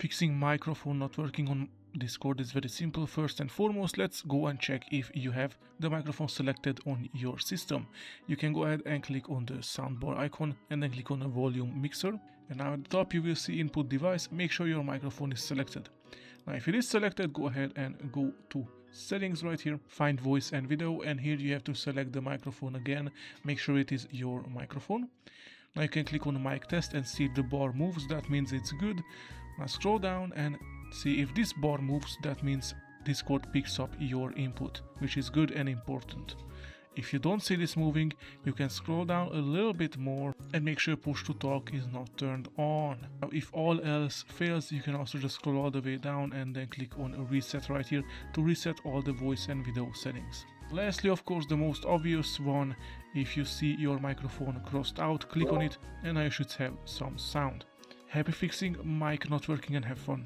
Fixing microphone not working on Discord is very simple. First and foremost, let's go and check if you have the microphone selected on your system. You can go ahead and click on the soundbar icon and then click on the volume mixer. And now at the top you will see input device. Make sure your microphone is selected. Now if it is selected, go ahead and go to settings right here, find voice and video, and here you have to select the microphone again. Make sure it is your microphone. Now you can click on mic test and see if the bar moves. That means it's good. Now scroll down and see if this bar moves. That means Discord picks up your input, which is good and important. If you don't see this moving, you can scroll down a little bit more and make sure push to talk is not turned on. Now, if all else fails, you can also just scroll all the way down and then click on reset right here to reset all the voice and video settings. Lastly, of course, the most obvious one, if you see your microphone crossed out, click on it and now you should have some sound. Happy fixing mic not working and have fun.